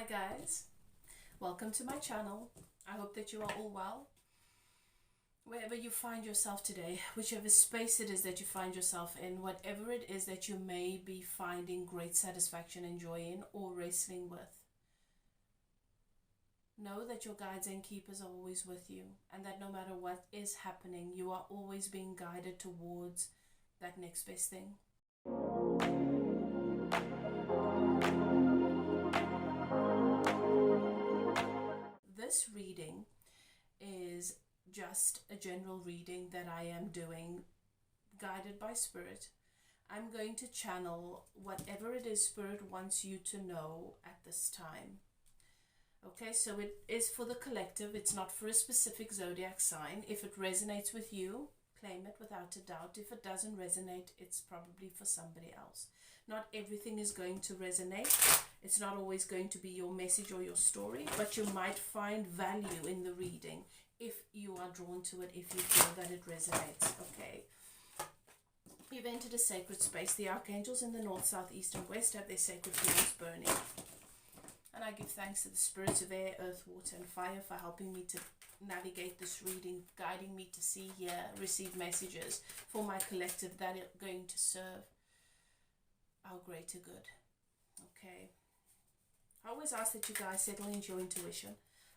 Hi guys, welcome to my channel. I hope that you are all well. Wherever you find yourself today, whichever space it is that you find yourself in, whatever it is that you may be finding great satisfaction and joy in or wrestling with, know that your guides and keepers are always with you, and that no matter what is happening, you are always being guided towards that next best thing. This reading is just a general reading that I am doing, guided by Spirit. I'm going to channel whatever it is Spirit wants you to know at this time. Okay, so it is for the collective. It's not for a specific zodiac sign. If it resonates with you, claim it without a doubt. If it doesn't resonate, it's probably for somebody else. Not everything is going to resonate. It's not always going to be your message or your story, but you might find value in the reading if you are drawn to it, if you feel that it resonates. Okay. You've entered a sacred space. The archangels in the north, south, east, and west have their sacred flames burning. And I give thanks to the spirits of air, earth, water, and fire for helping me to navigate this reading, guiding me to see, hear, receive messages for my collective that are going to serve our greater good. Okay. I always ask that you guys settle into your intuition.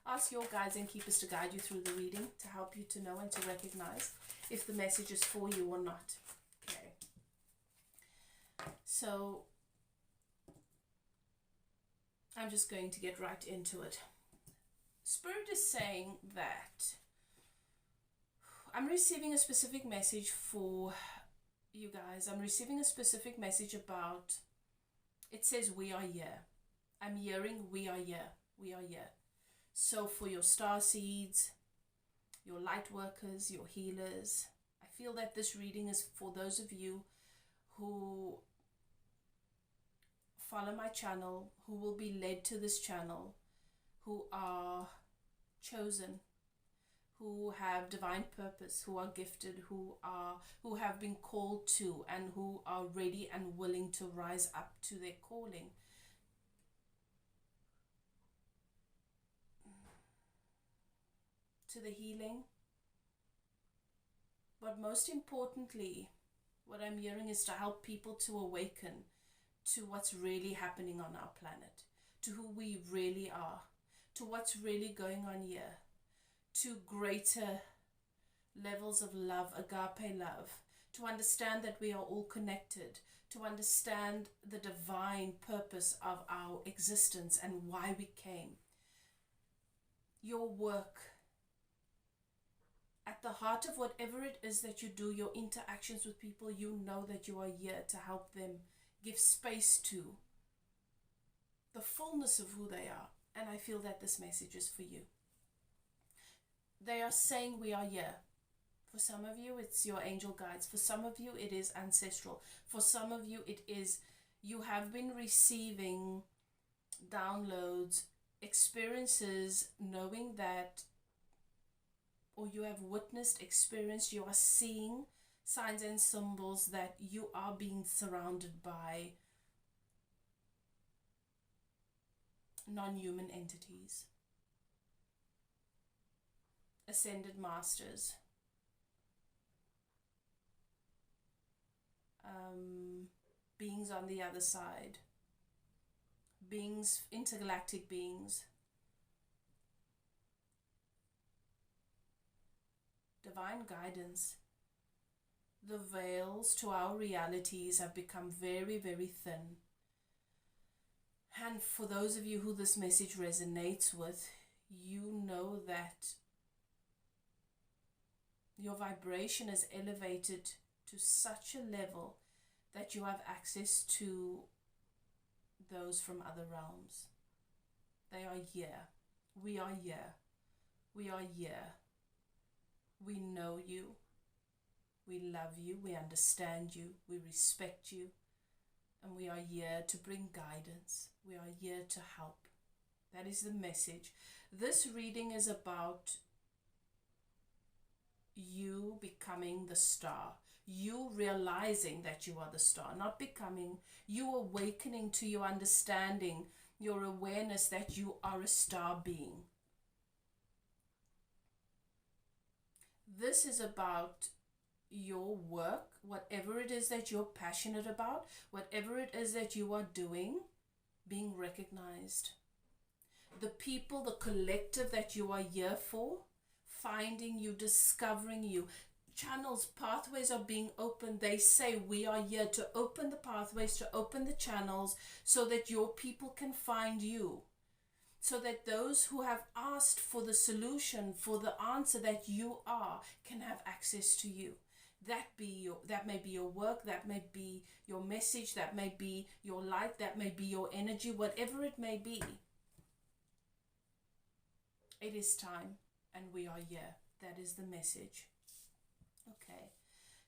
Ask your guides and keepers to guide you through the reading, to help you to know and to recognize if the message is for you or not. Okay. So I'm just going to get right into it. Spirit is saying that I'm receiving a specific message for you guys. I'm receiving a specific message about, it says we are here. I'm hearing we are here. We are here. So for your star seeds, your light workers, your healers, I feel that this reading is for those of you who follow my channel, who will be led to this channel, who are chosen, who have divine purpose, who are gifted, who have been called to, and who are ready and willing to rise up to their calling. To the healing. But most importantly, what I'm hearing is to help people to awaken to what's really happening on our planet, to who we really are, to what's really going on here, to greater levels of love, agape love, to understand that we are all connected, to understand the divine purpose of our existence and why we came. Your work, at the heart of whatever it is that you do, your interactions with people, you know that you are here to help them give space to the fullness of who they are. And I feel that this message is for you. They are saying we are here. For some of you, it's your angel guides. For some of you, it is ancestral. For some of you, it is you have been receiving downloads, experiences, knowing that, or you have witnessed, experienced, you are seeing signs and symbols that you are being surrounded by non-human entities, ascended masters, beings on the other side, beings, intergalactic beings, divine guidance. The veils to our realities have become very, very thin. And for those of you who this message resonates with, you know that your vibration is elevated to such a level that you have access to those from other realms. They are here. We are here. We are here. We know you. We love you. We understand you. We respect you. And we are here to bring guidance. We are here to help. That is the message. This reading is about you becoming the star. You realizing that you are the star. Not becoming. You awakening to your understanding your awareness that you are a star being. This is about your work, whatever it is that you're passionate about, whatever it is that you are doing, being recognized. The people, the collective that you are here for, finding you, discovering you. Channels, pathways are being opened. They say we are here to open the pathways, to open the channels, so that your people can find you. So that those who have asked for the solution, for the answer that you are, can have access to you. That may be your work, that may be your message, that may be your light, that may be your energy, whatever it may be. It is time, and we are here. That is the message. Okay,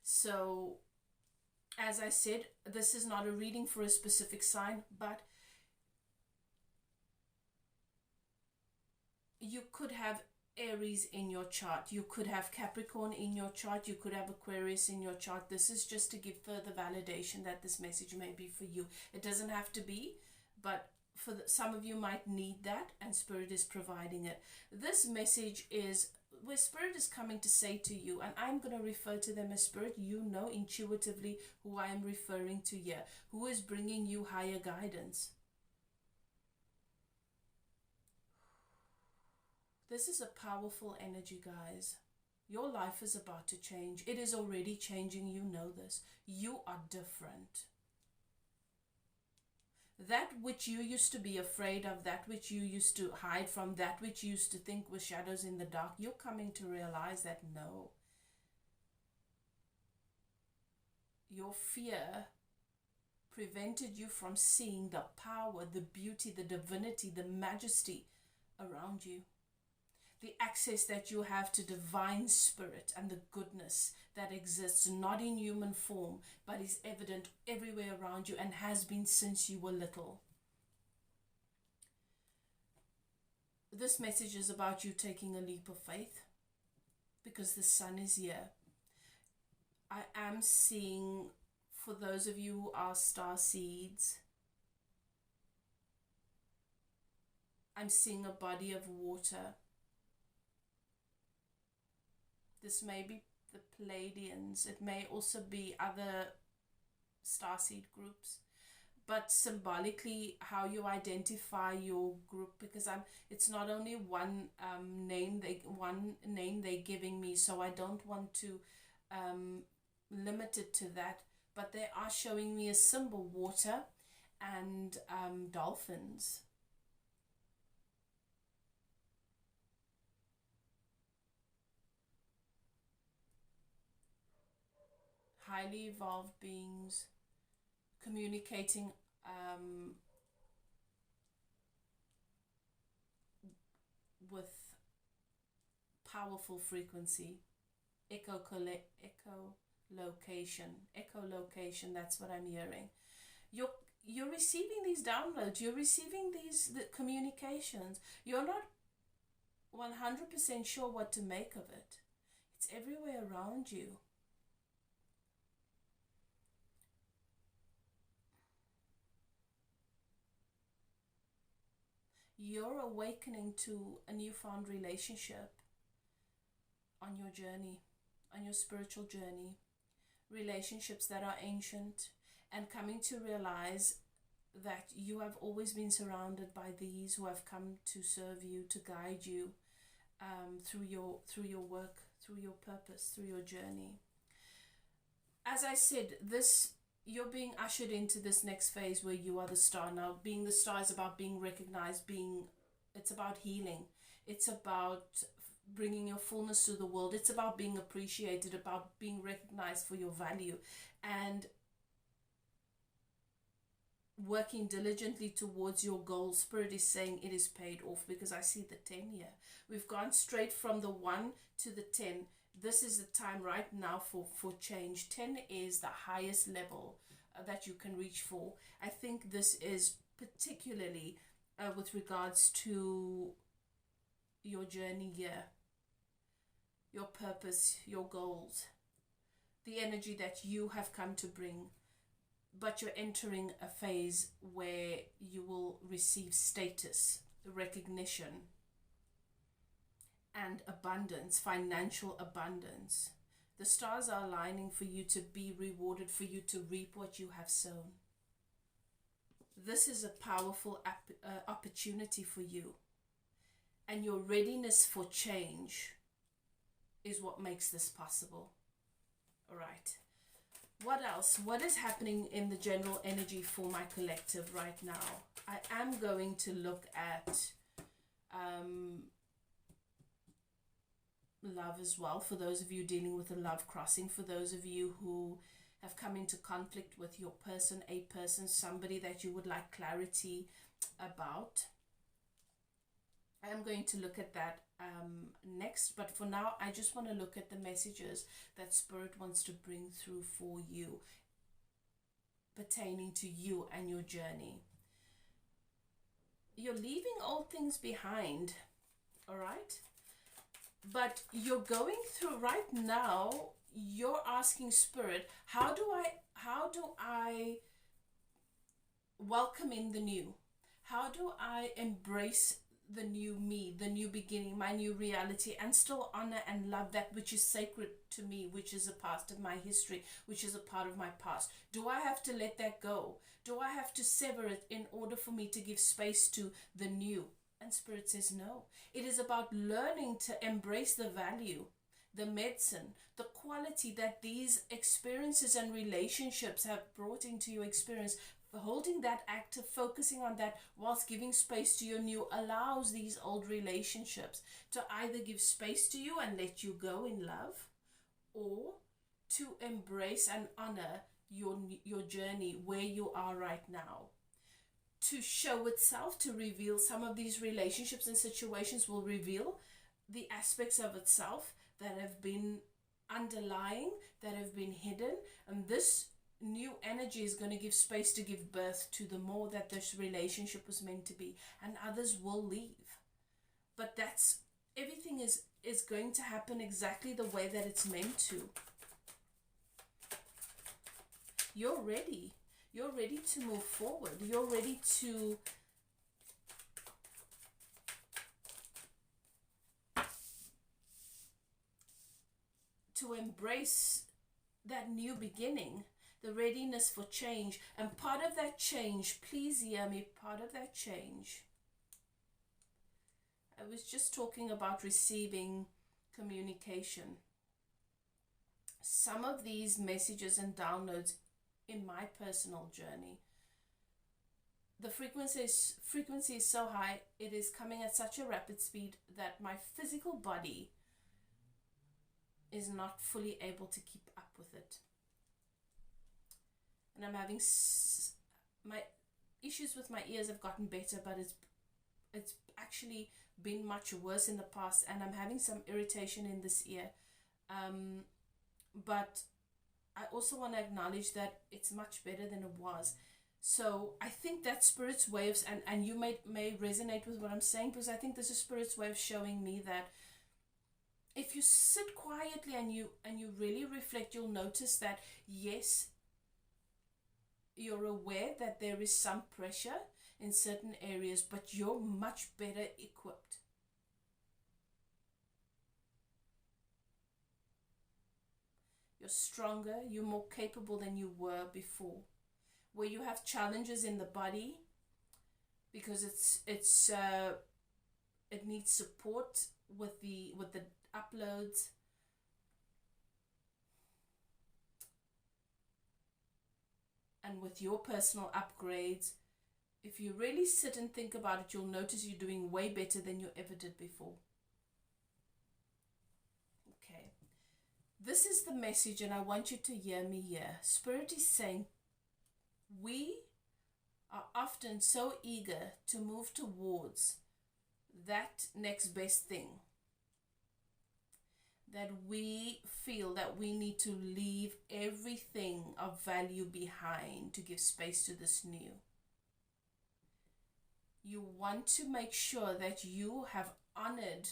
so as I said, this is not a reading for a specific sign, but you could have Aries in your chart, you could have Capricorn in your chart, you could have Aquarius in your chart. This is just to give further validation that this message may be for you. It doesn't have to be, but for some of you might need that, and Spirit is providing it. This message is where Spirit is coming to say to you, and I'm going to refer to them as Spirit. You know intuitively who I am referring to here, who is bringing you higher guidance. This is a powerful energy, guys. Your life is about to change. It is already changing. You know this. You are different. That which you used to be afraid of, that which you used to hide from, that which you used to think were shadows in the dark, you're coming to realize that no. Your fear prevented you from seeing the power, the beauty, the divinity, the majesty around you. The access that you have to divine spirit and the goodness that exists not in human form but is evident everywhere around you and has been since you were little. This message is about you taking a leap of faith because the sun is here. I am seeing, for those of you who are star seeds, I'm seeing a body of water. This may be the Pleiadians. It may also be other starseed groups. But symbolically, how you identify your group, because it's not only one name they're giving me, so I don't want to limit it to that. But they are showing me a symbol, water and dolphins. Highly evolved beings communicating with powerful frequency, echolocation, that's what I'm hearing. You're receiving these downloads, you're receiving the communications. You're not 100% sure what to make of it. It's everywhere around you. You're awakening to a newfound relationship on your journey, on your spiritual journey. Relationships that are ancient, and coming to realize that you have always been surrounded by these who have come to serve you, to guide you through your work, through your purpose, through your journey. As I said, you're being ushered into this next phase where you are the star. Now, being the star is about being recognized, it's about healing. It's about bringing your fullness to the world. It's about being appreciated, about being recognized for your value, and working diligently towards your goal. Spirit is saying it is paid off, because I see the 10 here. We've gone straight from the 1 to the 10. This is the time right now for change. 10 is the highest level that you can reach for. I think this is particularly with regards to your journey here, your purpose, your goals, the energy that you have come to bring, but you're entering a phase where you will receive status, recognition, and abundance, financial abundance. The stars are aligning for you to be rewarded, for you to reap what you have sown. This is a powerful opportunity for you. And your readiness for change is what makes this possible. All right. What else? What is happening in the general energy for my collective right now? I am going to look at love as well, for those of you dealing with a love crossing, for those of you who have come into conflict with your person, a person, somebody that you would like clarity about. I am going to look at that next, but for now I just want to look at the messages that Spirit wants to bring through for you, pertaining to you and your journey. You're leaving old things behind, all right? But you're going through right now, you're asking Spirit, how do I welcome in the new? How do I embrace the new me, the new beginning, my new reality, and still honor and love that which is sacred to me, which is a part of my history, which is a part of my past? Do I have to let that go? Do I have to sever it in order for me to give space to the new? And Spirit says no. It is about learning to embrace the value, the medicine, the quality that these experiences and relationships have brought into your experience. Holding that active, focusing on that whilst giving space to your new, allows these old relationships to either give space to you and let you go in love, or to embrace and honor your journey where you are right now. To show itself, to reveal some of these relationships and situations will reveal the aspects of itself that have been underlying, that have been hidden, and this new energy is going to give space to give birth to the more that this relationship was meant to be, and others will leave. But that's, everything is going to happen exactly the way that it's meant to. You're ready. You're ready to move forward. You're ready to embrace that new beginning, the readiness for change. And part of that change, please hear me, part of that change, I was just talking about receiving communication. Some of these messages and downloads in my personal journey, the frequency is so high, it is coming at such a rapid speed that my physical body is not fully able to keep up with it. And I'm having my issues with my ears have gotten better, but it's actually been much worse in the past, and I'm having some irritation in this ear. But I also want to acknowledge that it's much better than it was. So I think that Spirit's way of, and you may resonate with what I'm saying, because I think this is Spirit's way of showing me that if you sit quietly and you really reflect, you'll notice that yes, you're aware that there is some pressure in certain areas, but you're much better equipped. You're stronger, you're more capable than you were before. Where you have challenges in the body because it needs support with the uploads, and with your personal upgrades. If you really sit and think about it, you'll notice you're doing way better than you ever did before. Okay. This is the message, and I want you to hear me here. Spirit is saying, we are often so eager to move towards that next best thing that we feel that we need to leave everything of value behind to give space to this new. You want to make sure that you have honored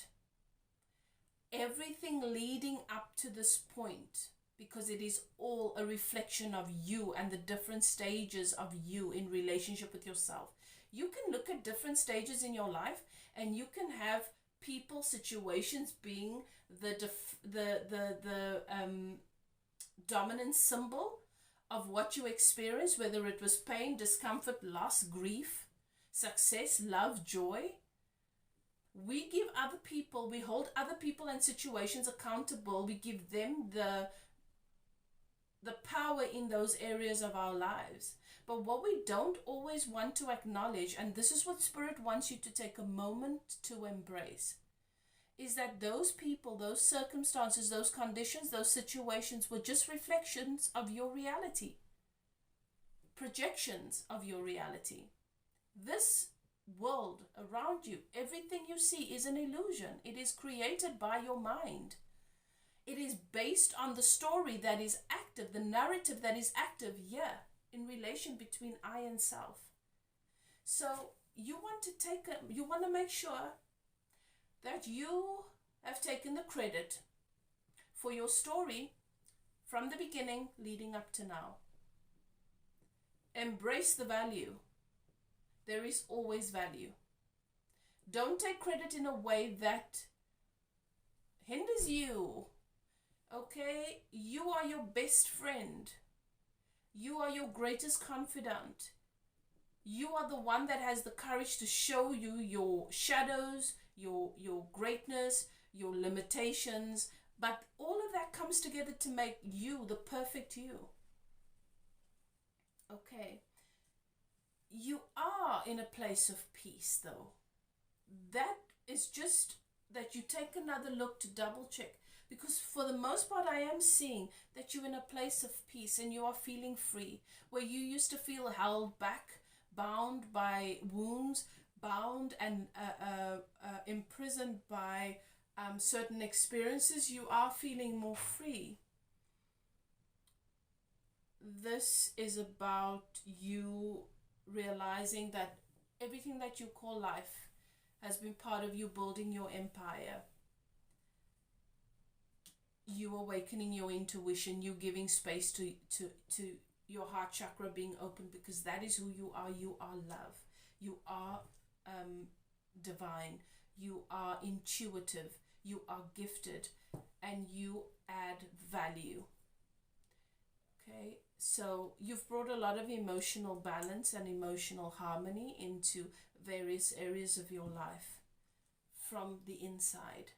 everything leading up to this point, because it is all a reflection of you and the different stages of you in relationship with yourself. You can look at different stages in your life, and you can have people, situations being the dominant symbol of what you experience, whether it was pain, discomfort, loss, grief, success, love, joy. We give other people, we hold other people and situations accountable. We give them the power in those areas of our lives. But what we don't always want to acknowledge, and this is what Spirit wants you to take a moment to embrace, is that those people, those circumstances, those conditions, those situations were just reflections of your reality, projections of your reality. This world around you, everything you see is an illusion. It is created by your mind. It is based on the story that is active, the narrative that is active here in relation between I and self. So you want to make sure that you have taken the credit for your story from the beginning leading up to now. Embrace the value. There is always value. Don't take credit in a way that hinders you. Okay, you are your best friend. You are your greatest confidant. You are the one that has the courage to show you your shadows, your greatness, your limitations. But all of that comes together to make you the perfect you. Okay. You are in a place of peace, though. That is just that you take another look to double check. Because for the most part, I am seeing that you're in a place of peace and you are feeling free. Where you used to feel held back, bound by wounds, bound and imprisoned by certain experiences, you are feeling more free. This is about you realizing that everything that you call life has been part of you building your empire. You awakening your intuition, you giving space to your heart chakra being open, because that is who you are. You are love. You are divine. You are intuitive. You are gifted, and you add value. Okay, so you've brought a lot of emotional balance and emotional harmony into various areas of your life from the inside.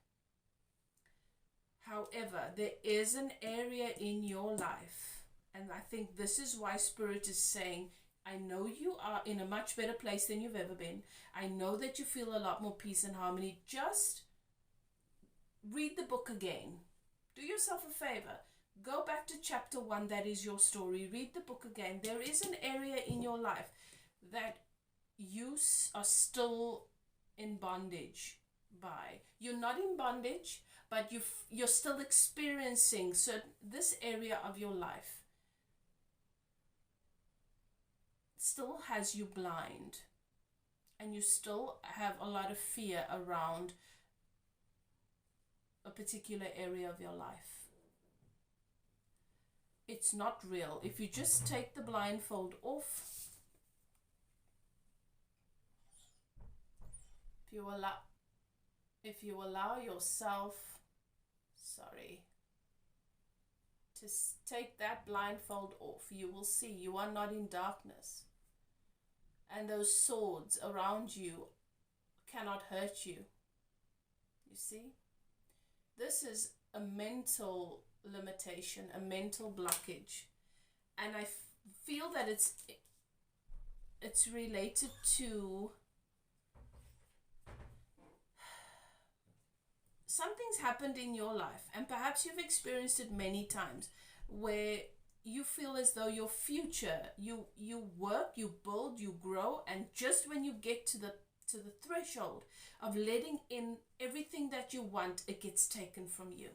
However, there is an area in your life, and I think this is why Spirit is saying, I know you are in a much better place than you've ever been. I know that you feel a lot more peace and harmony. Just read the book again. Do yourself a favor. Go back to chapter 1, that is your story. Read the book again. There is an area in your life that you are still in bondage by. You're not in bondage, but you're still experiencing this area of your life still has you blind, and you still have a lot of fear around a particular area of your life. It's not real. If you just take the blindfold off, if you allow yourself, to take that blindfold off, you will see you are not in darkness. And those swords around you cannot hurt you. You see? This is a mental limitation, a mental blockage. And I feel that it's related to something's happened in your life, and perhaps you've experienced it many times, where you feel as though your future, you work, you build, you grow, and just when you get to the threshold of letting in everything that you want, it gets taken from you.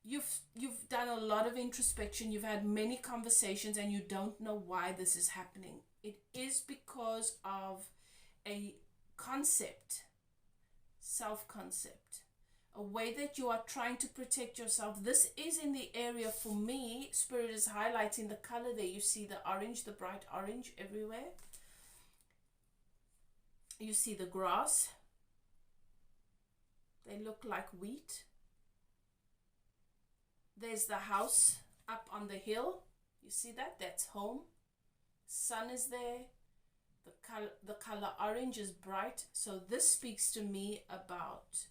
You've done a lot of introspection, you've had many conversations, and you don't know why this is happening. It is because of a concept, self-concept, a way that you are trying to protect yourself. This is in the area, for me, Spirit is highlighting the color there. You see the orange, the bright orange everywhere. You see the grass. They look like wheat. There's the house up on the hill. You see that? That's home. Sun is there. The color orange is bright. So this speaks to me about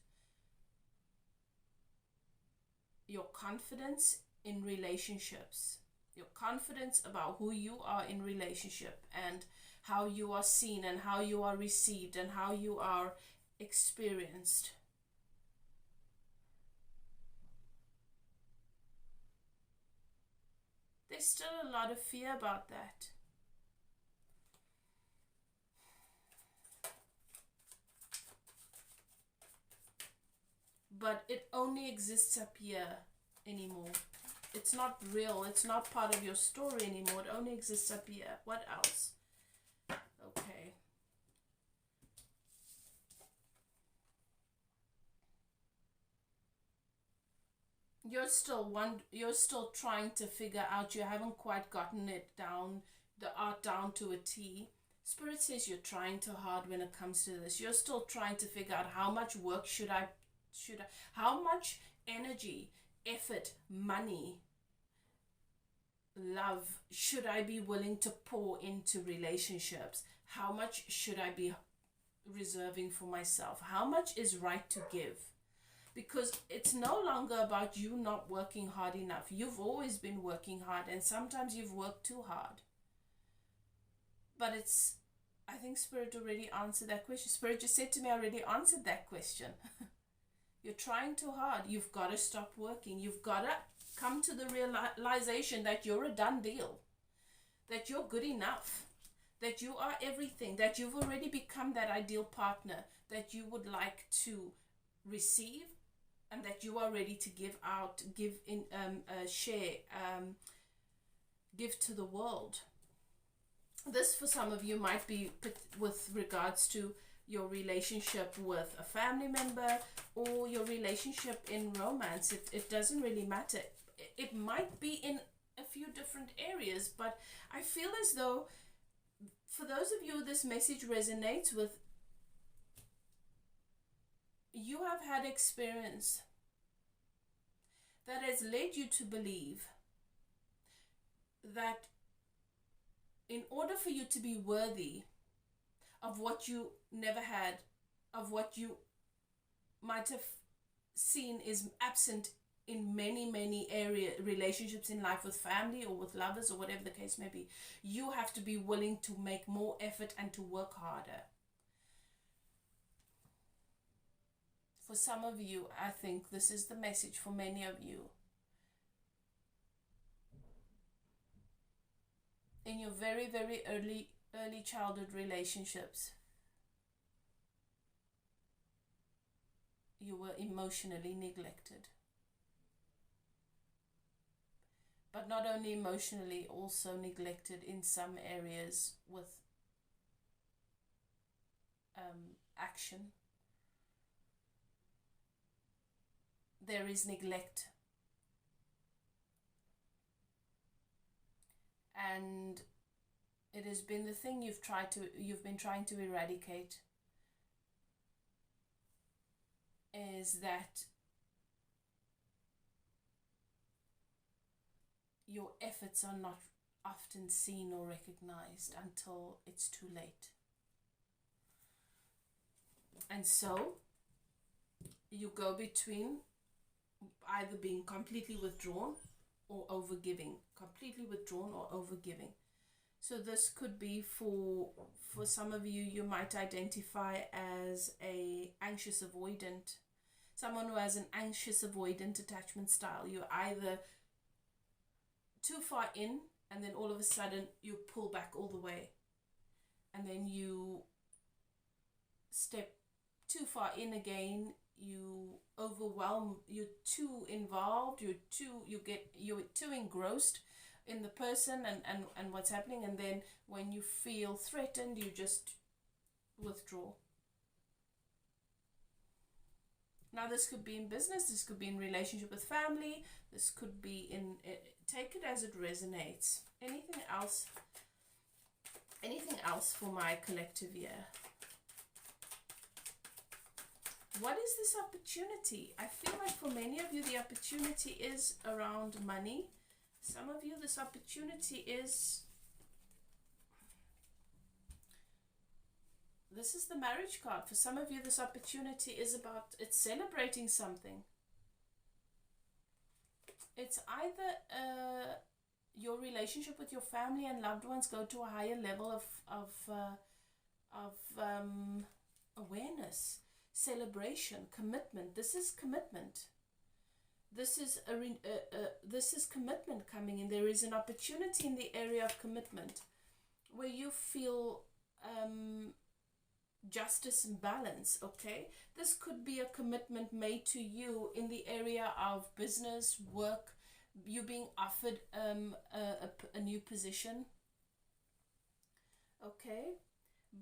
your confidence in relationships, your confidence about who you are in relationship, and how you are seen and how you are received and how you are experienced. There's still a lot of fear about that. But it only exists up here anymore. It's not real. It's not part of your story anymore. It only exists up here. What else? Okay. You're still trying to figure out. You haven't quite gotten it down, the art down to a T. Spirit says you're trying too hard when it comes to this. You're still trying to figure out how much work should I how much energy, effort, money, love should I be willing to pour into relationships? How much should I be reserving for myself? How much is right to give? Because it's no longer about you not working hard enough. You've always been working hard, and sometimes you've worked too hard. But I think Spirit already answered that question. Spirit just said to me, I already answered that question. You're trying too hard. You've got to stop working. You've got to come to the realization that you're a done deal, that you're good enough, that you are everything, that you've already become that ideal partner that you would like to receive, and that you are ready to give out, share, give to the world. This, for some of you, might be with regards to your relationship with a family member or your relationship in romance. It doesn't really matter. It might be in a few different areas, but I feel as though for those of you this message resonates with, you have had experience that has led you to believe that in order for you to be worthy of what you never had, of what you might have seen is absent in many relationships in life, with family or with lovers or whatever the case may be, you have to be willing to make more effort and to work harder. For some of you, I think this is the message for many of you. In your very early childhood relationships, you were emotionally neglected. But not only emotionally, also neglected in some areas with action. There is neglect. And it has been the thing you've been trying to eradicate, is that your efforts are not often seen or recognized until it's too late. And so you go between either being completely withdrawn or overgiving, completely withdrawn or overgiving. So this could be for some of you, you might identify as a anxious avoidant, someone who has an anxious avoidant attachment style. You're either too far in and then all of a sudden you pull back all the way, and then you step too far in again, you overwhelm, you're too involved, you're too engrossed in the person and what's happening, and then when you feel threatened, you just withdraw. Now, this could be in business, this could be in relationship with family, this could be in, take it as it resonates. Anything else? Anything else for my collective here? What is this opportunity? I feel like for many of you, the opportunity is around money. Some of you, this opportunity is, this is the marriage card. For some of you, this opportunity is about, it's celebrating something. It's either your relationship with your family and loved ones go to a higher level of awareness, celebration, commitment. This is commitment. This is commitment coming in. There is an opportunity in the area of commitment where you feel justice and balance. Okay, this could be a commitment made to you in the area of business, work, you being offered a new position. Okay,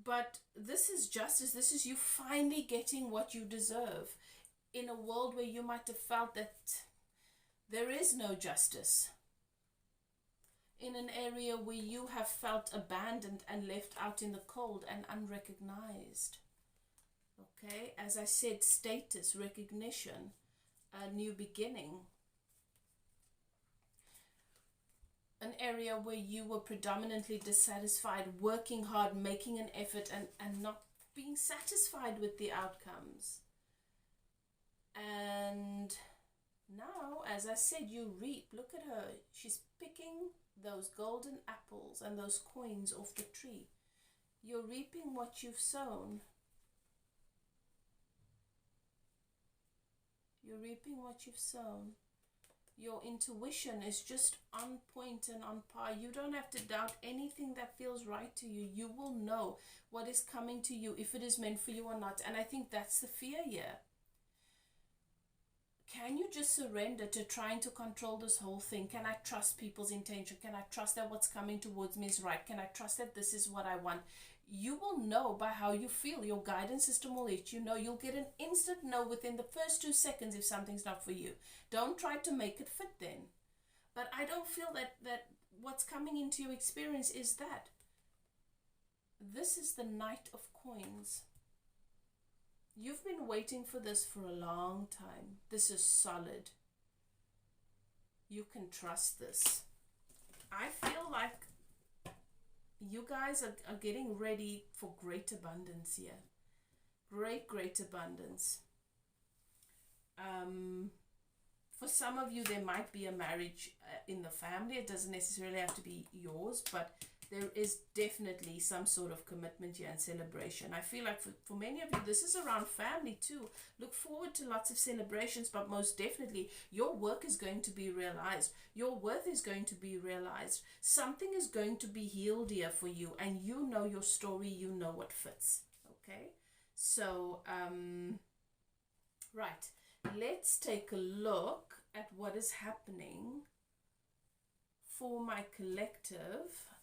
but this is justice. This is you finally getting what you deserve in a world where you might have felt that there is no justice, in an area where you have felt abandoned and left out in the cold and unrecognized. Okay, as I said, status, recognition, a new beginning. An area where you were predominantly dissatisfied, working hard, making an effort, and not being satisfied with the outcomes. And now, as I said, you reap. Look at her. She's picking those golden apples and those coins off the tree. You're reaping what you've sown. You're reaping what you've sown. Your intuition is just on point and on par. You don't have to doubt anything that feels right to you. You will know what is coming to you, if it is meant for you or not. And I think that's the fear here. Can you just surrender to trying to control this whole thing? Can I trust people's intention? Can I trust that what's coming towards me is right? Can I trust that this is what I want? You will know by how you feel. Your guidance system will let you know. You'll get an instant no within the first 2 seconds if something's not for you. Don't try to make it fit then. But I don't feel that what's coming into your experience is that. This is the Knight of Coins. You've been waiting for this for a long time. This is solid. You can trust this. I feel like you guys are getting ready for great abundance here. Great abundance. For some of you, there might be a marriage in the family. It doesn't necessarily have to be yours, but there is definitely some sort of commitment here and celebration. I feel like for many of you, this is around family too. Look forward to lots of celebrations, but most definitely, your work is going to be realized. Your worth is going to be realized. Something is going to be healed here for you, and you know your story, you know what fits. Okay? So, right. Let's take a look at what is happening for my collective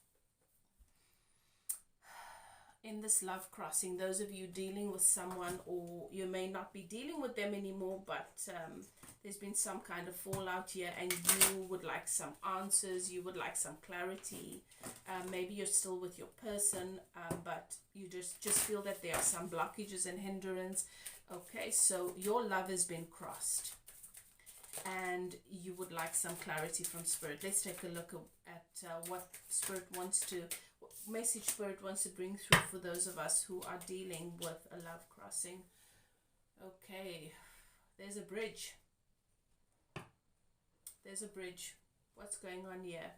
in this love crossing. Those of you dealing with someone, or you may not be dealing with them anymore, but there's been some kind of fallout here, and you would like some answers, you would like some clarity. Maybe you're still with your person, but you just feel that there are some blockages and hindrance. Okay, so your love has been crossed and you would like some clarity from Spirit. Let's take a look at what Spirit wants to, what message Spirit wants to bring through for those of us who are dealing with a love crossing. Okay, there's a bridge. There's a bridge. What's going on here?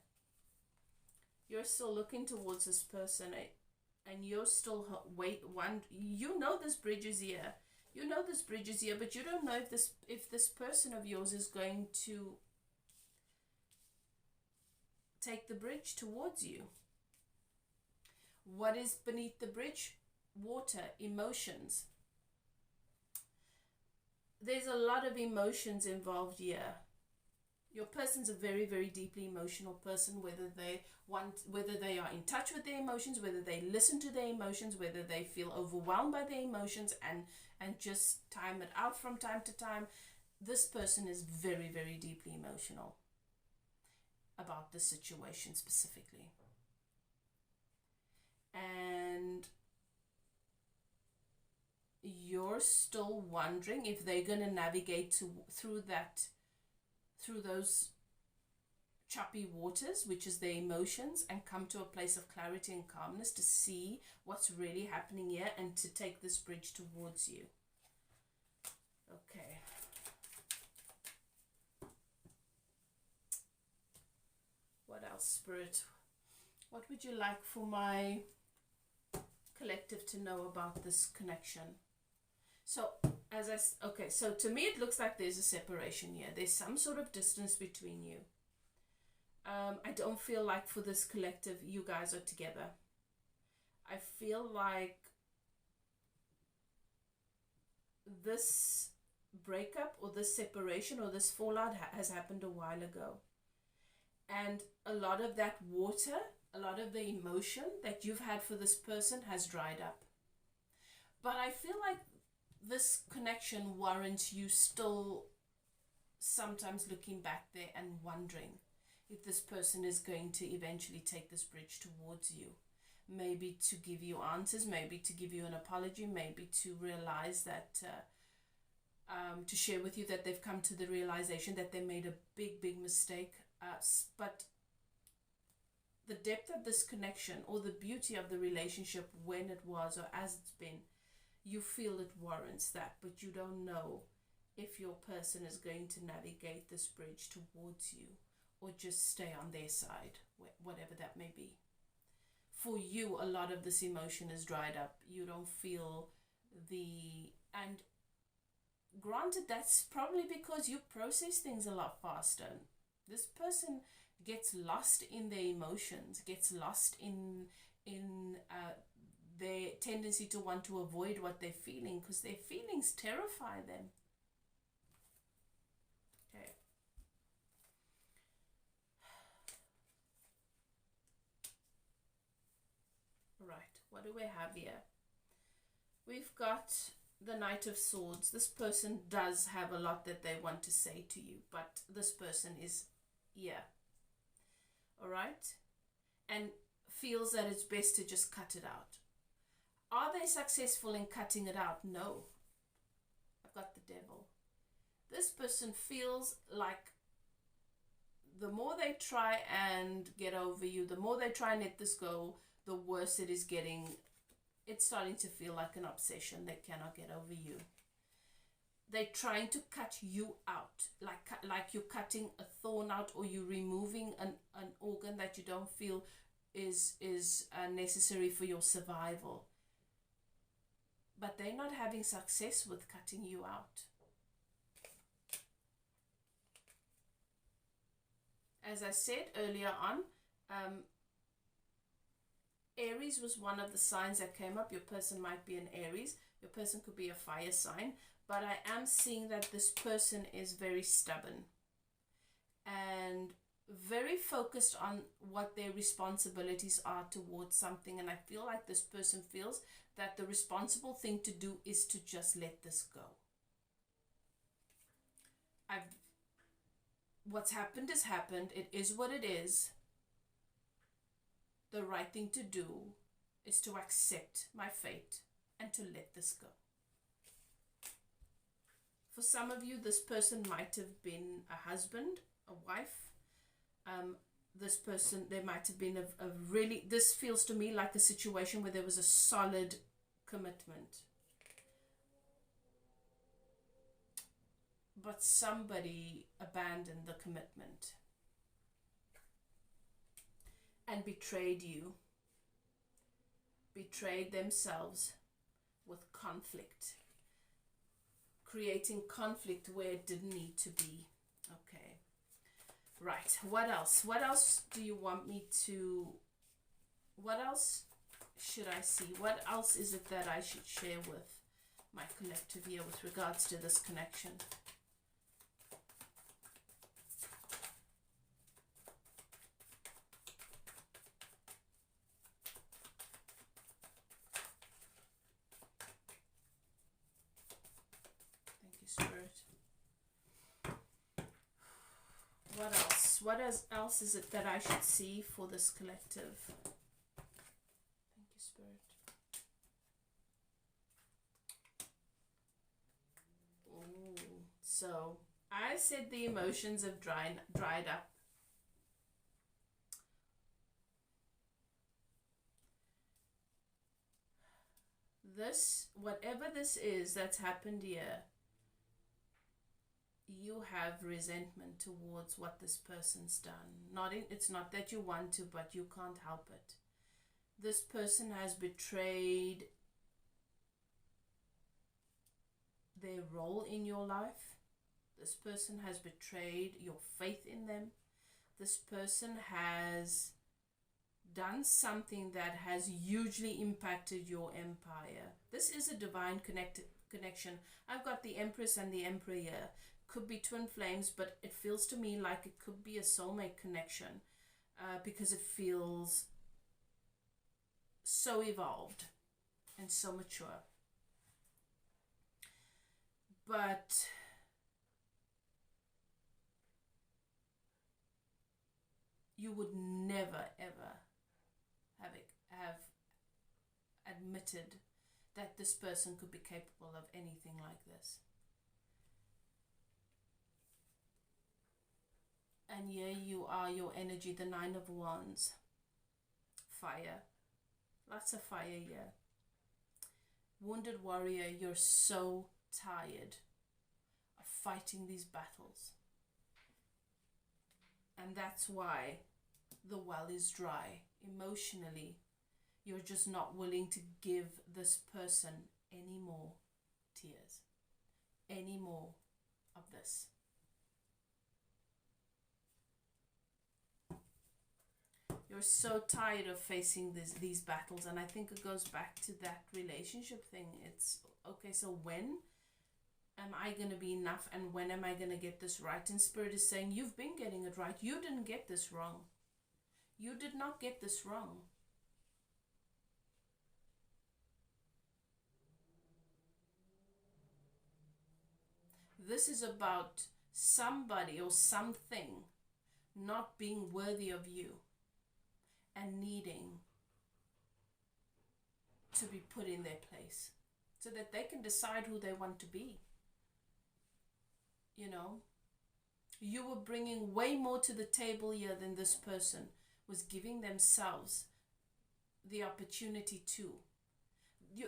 You're still looking towards this person, and you're still you know this bridge is here. You know this bridge is here, but you don't know if this person of yours is going to take the bridge towards you. What is beneath the bridge? Water, emotions. There's a lot of emotions involved here. Your person's a very, very deeply emotional person, whether they are in touch with their emotions, whether they listen to their emotions, whether they feel overwhelmed by their emotions and just time it out from time to time. This person is very, very deeply emotional about the situation specifically. And you're still wondering if they're going to navigate through those choppy waters, which is their emotions, and come to a place of clarity and calmness to see what's really happening here and to take this bridge towards you. Okay. What else, Spirit? What would you like for my collective to know about this connection? So, so to me it looks like there's a separation here. There's some sort of distance between you. I don't feel like for this collective you guys are together. I feel like this breakup or this separation or this fallout has happened a while ago. And a lot of that water, a lot of the emotion that you've had for this person has dried up. But I feel like this connection warrants you still sometimes looking back there and wondering if this person is going to eventually take this bridge towards you. Maybe to give you answers, maybe to give you an apology, maybe to realize that, to share with you that they've come to the realization that they made a big, big mistake. But the depth of this connection or the beauty of the relationship when it was or as it's been, you feel it warrants that, but you don't know if your person is going to navigate this bridge towards you or just stay on their side, whatever that may be. For you, a lot of this emotion is dried up. You don't feel and granted, that's probably because you process things a lot faster. This person gets lost in their emotions, gets lost in their tendency to want to avoid what they're feeling because their feelings terrify them. Okay. Right, what do we have here? We've got the Knight of Swords. This person does have a lot that they want to say to you, but this person is here. All right? And feels that it's best to just cut it out. Are they successful in cutting it out? No. I've got the Devil. This person feels like the more they try and get over you, the more they try and let this go, the worse it is getting. It's starting to feel like an obsession. They cannot get over you. They're trying to cut you out, like you're cutting a thorn out, or you're removing an organ that you don't feel is necessary for your survival. But they're not having success with cutting you out. As I said earlier on, Aries was one of the signs that came up. Your person might be an Aries. Your person could be a fire sign. But I am seeing that this person is very stubborn and very focused on what their responsibilities are towards something. And I feel like this person feels that the responsible thing to do is to just let this go. What's happened has happened. It is what it is. The right thing to do is to accept my fate and to let this go. For some of you, this person might have been a husband, a wife. This person, there might have been a really, this feels to me like a situation where there was a solid commitment. But somebody abandoned the commitment and betrayed you, betrayed themselves with conflict, creating conflict where it didn't need to be. Okay, right, what else? What else do you want me to, what else should I see? What else is it that I should share with my collective here with regards to this connection? else is it that I should see for this collective? Thank you, Spirit. Ooh. So I said the emotions have dried up. This, whatever this is that's happened here, you have resentment towards what this person's done. It's not that you want to, but you can't help it. This person has betrayed their role in your life. This person has betrayed your faith in them. This person has done something that has hugely impacted your empire. This is a divine connection. I've got the Empress and the Emperor here. Could be twin flames, but it feels to me like it could be a soulmate connection, because it feels so evolved and so mature. But you would never ever have admitted that this person could be capable of anything like this. And here you are, your energy, the Nine of Wands. Fire. Lots of fire here. Wounded warrior, you're so tired of fighting these battles. And that's why the well is dry. Emotionally, you're just not willing to give this person any more tears, any more of this. You're so tired of facing these battles, and I think it goes back to that relationship thing. It's okay, so when am I going to be enough, and when am I going to get this right? And Spirit is saying, you've been getting it right. You didn't get this wrong. You did not get this wrong. This is about somebody or something not being worthy of you and needing to be put in their place so that they can decide who they want to be. You know, you were bringing way more to the table here than this person was giving themselves the opportunity to.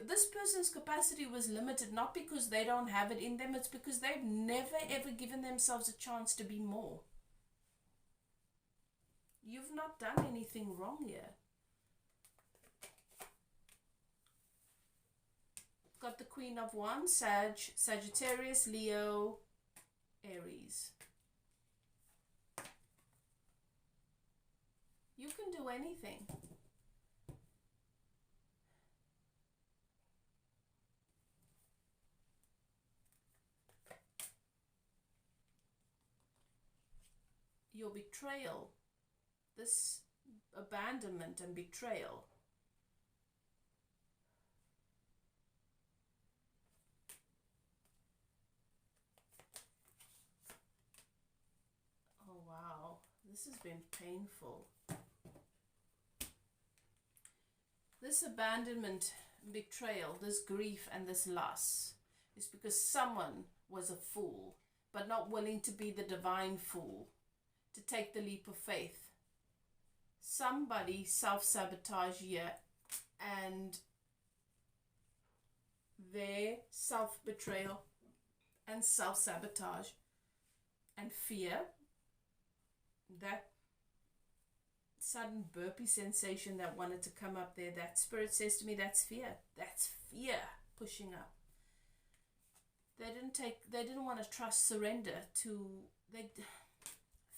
This person's capacity was limited, not because they don't have it in them, it's because they've never ever given themselves a chance to be more. You've not done anything wrong here. Got the Queen of Wands, Sagittarius, Leo, Aries. You can do anything. Your betrayal, this abandonment and betrayal, oh wow, this has been painful. This abandonment, betrayal, this grief and this loss is because someone was a fool, but not willing to be the divine fool, to take the leap of faith. Somebody self-sabotage here, and their self-betrayal and self-sabotage and fear, that sudden burpy sensation that wanted to come up there, that Spirit says to me, that's fear. That's fear pushing up. They didn't want to trust, surrender to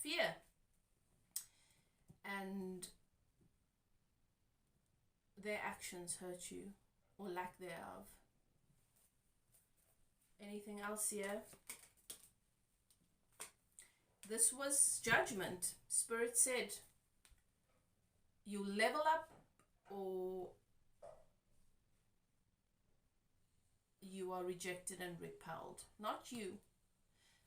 fear. And their actions hurt you, or lack thereof. Anything else here? This was judgment. Spirit said, you level up or you are rejected and repelled. Not you.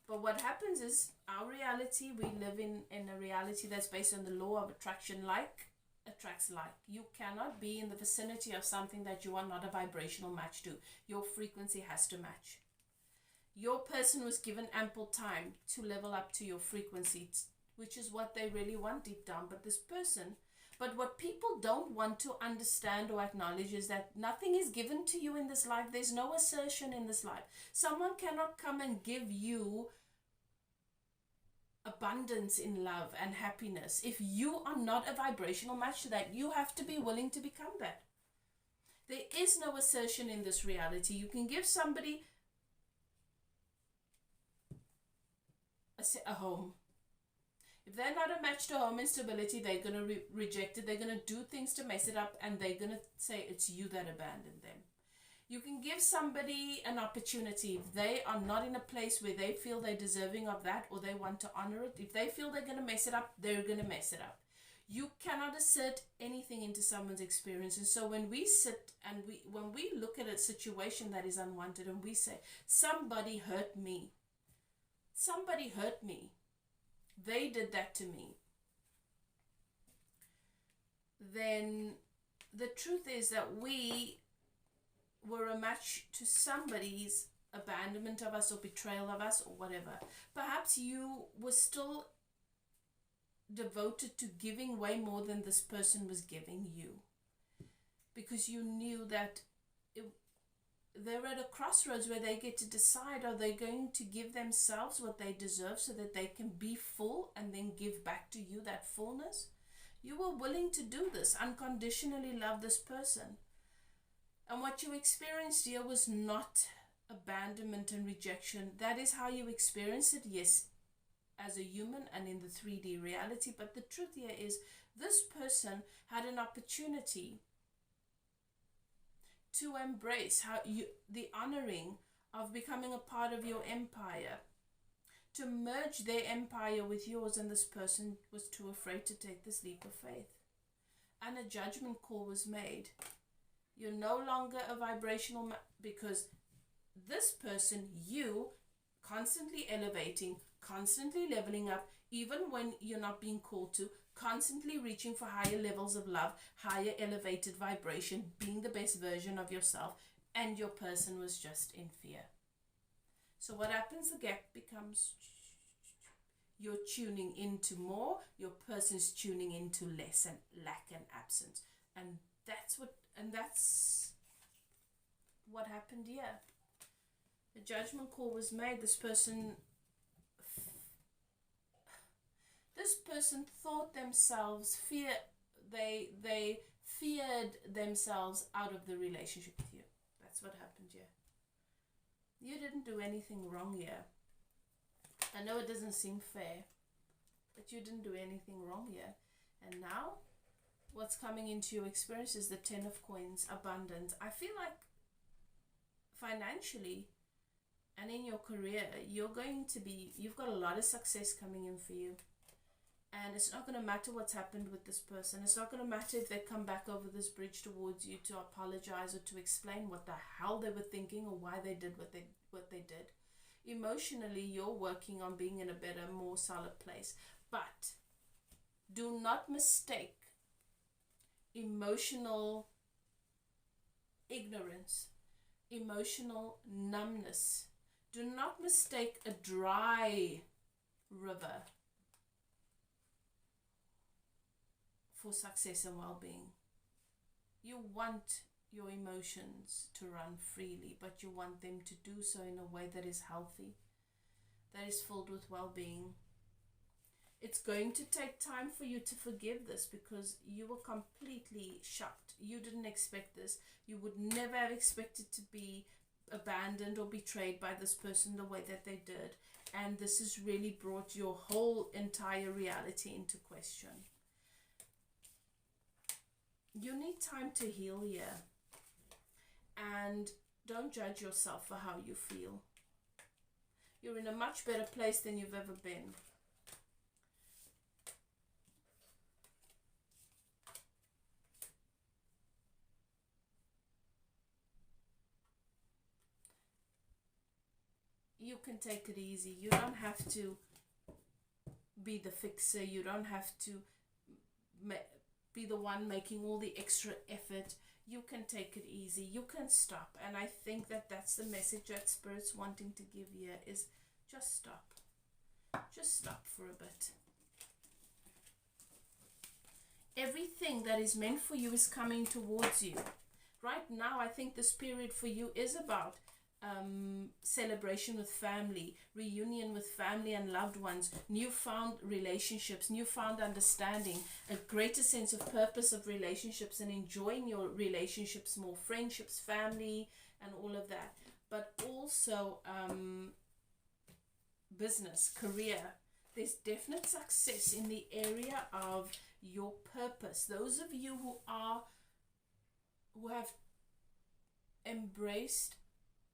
But what happens is our reality, we live in a reality that's based on the law of attraction. Like attracts like. You cannot be in the vicinity of something that you are not a vibrational match to. Your frequency has to match. Your person was given ample time to level up to your frequency, which is what they really want deep down. But what people don't want to understand or acknowledge is that nothing is given to you in this life. There's no assertion in this life. Someone cannot come and give you abundance in love and happiness. If you are not a vibrational match to that, you have to be willing to become that. There is no assertion in this reality. You can give somebody a home. If they're not a match to home instability, they're going to reject it. They're going to do things to mess it up, and they're going to say it's you that abandoned them. You can give somebody an opportunity. If they are not in a place where they feel they're deserving of that, or they want to honor it, if they feel they're going to mess it up, they're going to mess it up. You cannot assert anything into someone's experience. And so when we sit and when we look at a situation that is unwanted and we say, somebody hurt me, somebody hurt me, they did that to me, then the truth is that we were a match to somebody's abandonment of us or betrayal of us or whatever. Perhaps you were still devoted to giving way more than this person was giving you, because you knew that they're at a crossroads where they get to decide, are they going to give themselves what they deserve so that they can be full and then give back to you that fullness? You were willing to do this, unconditionally love this person. And what you experienced here was not abandonment and rejection. That is how you experience it, yes, as a human and in the 3D reality. But the truth here is this person had an opportunity to embrace the honoring of becoming a part of your empire, to merge their empire with yours, and this person was too afraid to take this leap of faith. And a judgment call was made. You're no longer a vibrational because this person, you, constantly elevating, constantly leveling up, even when you're not being called to, constantly reaching for higher levels of love, higher elevated vibration, being the best version of yourself, and your person was just in fear. So what happens? The gap becomes, you're tuning into more, your person's tuning into less and lack and absence. And that's what happened here. The judgment call was made. This person thought themselves, they feared themselves out of the relationship with you. That's what happened here. You didn't do anything wrong here. I know it doesn't seem fair, but you didn't do anything wrong here. And now what's coming into your experience is the 10 of coins, abundance. I feel like financially and in your career, you've got a lot of success coming in for you. And it's not going to matter what's happened with this person. It's not going to matter if they come back over this bridge towards you to apologize or to explain what the hell they were thinking or why they did what they did. Emotionally, you're working on being in a better, more solid place. But do not mistake emotional ignorance, emotional numbness. Do not mistake a dry river for success and well-being. You want your emotions to run freely, but you want them to do so in a way that is healthy, that is filled with well-being. It's going to take time for you to forgive this because you were completely shocked. You didn't expect this. You would never have expected to be abandoned or betrayed by this person the way that they did. And this has really brought your whole entire reality into question. You need time to heal here. And don't judge yourself for how you feel. You're in a much better place than you've ever been. you can take it easy. You don't have to be the fixer. You don't have to be the one making all the extra effort. You can take it easy. You can stop. And I think that that's the message that Spirit's wanting to give here, is just stop. Just stop for a bit. Everything that is meant for you is coming towards you. Right now, I think this period for you is about celebration with family, reunion with family and loved ones, newfound relationships, newfound understanding, a greater sense of purpose of relationships and enjoying your relationships more, friendships, family, and all of that. But also business, career. There's definite success in the area of your purpose. Those of you who have embraced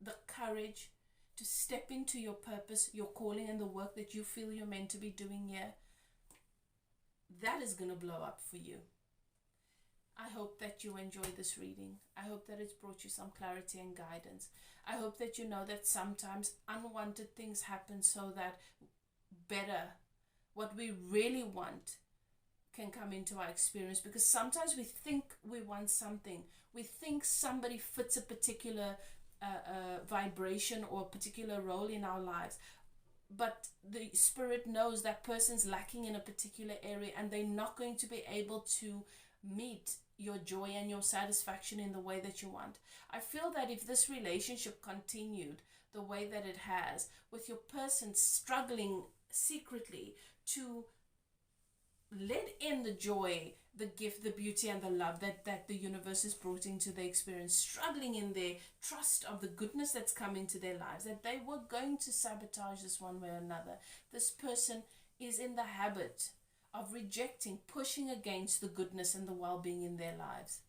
the courage to step into your purpose, your calling, and the work that you feel you're meant to be doing here, that is going to blow up for you. I hope that you enjoy this reading. I hope that it's brought you some clarity and guidance. I hope that you know that sometimes unwanted things happen so that better, what we really want, can come into our experience. Because sometimes we think we want something. We think somebody fits a particular vibration or a particular role in our lives, but the Spirit knows that person's lacking in a particular area, and they're not going to be able to meet your joy and your satisfaction in the way that you want. I feel that if this relationship continued the way that it has, with your person struggling secretly to let in the joy, the gift, the beauty, and the love that the universe has brought into their experience, struggling in their trust of the goodness that's come into their lives, that they were going to sabotage this one way or another. This person is in the habit of rejecting, pushing against the goodness and the well-being in their lives.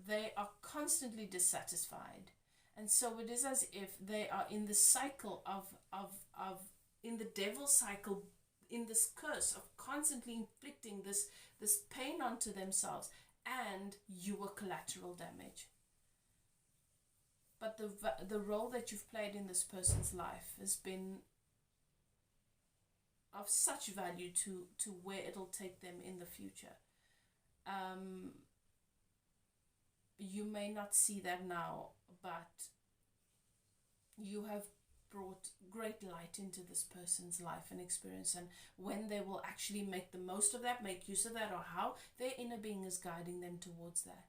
They are constantly dissatisfied. And so it is as if they are in the cycle of in the devil's cycle, in this curse of constantly inflicting this pain onto themselves, and you were collateral damage. But the role that you've played in this person's life has been of such value to where it'll take them in the future. You may not see that now, but you have brought great light into this person's life and experience, and when they will actually make the most of that, make use of that, or how their inner being is guiding them towards that.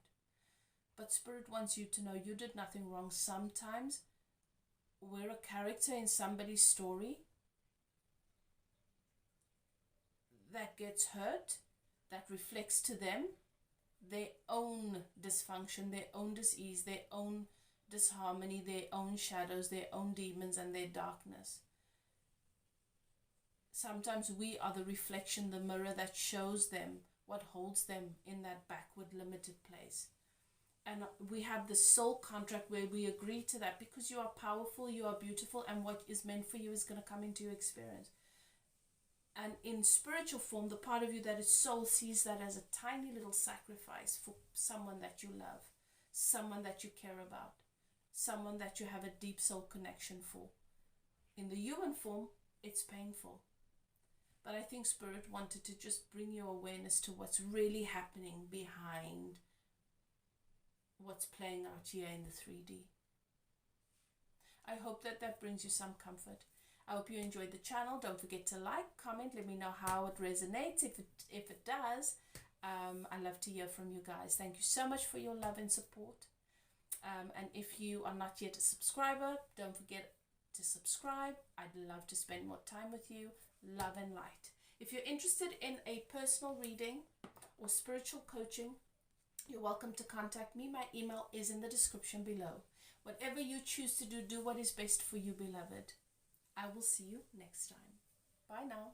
But Spirit wants you to know you did nothing wrong. Sometimes we're a character in somebody's story that gets hurt, that reflects to them their own dysfunction, their own dis-ease, their own disharmony, their own shadows, their own demons, and their darkness. Sometimes we are the reflection, the mirror that shows them what holds them in that backward, limited place. And we have the soul contract where we agree to that, because you are powerful, you are beautiful, and what is meant for you is going to come into your experience. And in spiritual form, the part of you that is soul sees that as a tiny little sacrifice for someone that you love, someone that you care about, someone that you have a deep soul connection for. In the human form, it's painful. But I think Spirit wanted to just bring your awareness to what's really happening behind what's playing out here in the 3D. I hope that that brings you some comfort. I hope you enjoyed the channel. Don't forget to like, comment, let me know how it resonates. If it does, I love to hear from you guys. Thank you so much for your love and support. And if you are not yet a subscriber, don't forget to subscribe. I'd love to spend more time with you. Love and light. If you're interested in a personal reading or spiritual coaching, you're welcome to contact me. My email is in the description below. Whatever you choose to do, do what is best for you, beloved. I will see you next time. Bye now.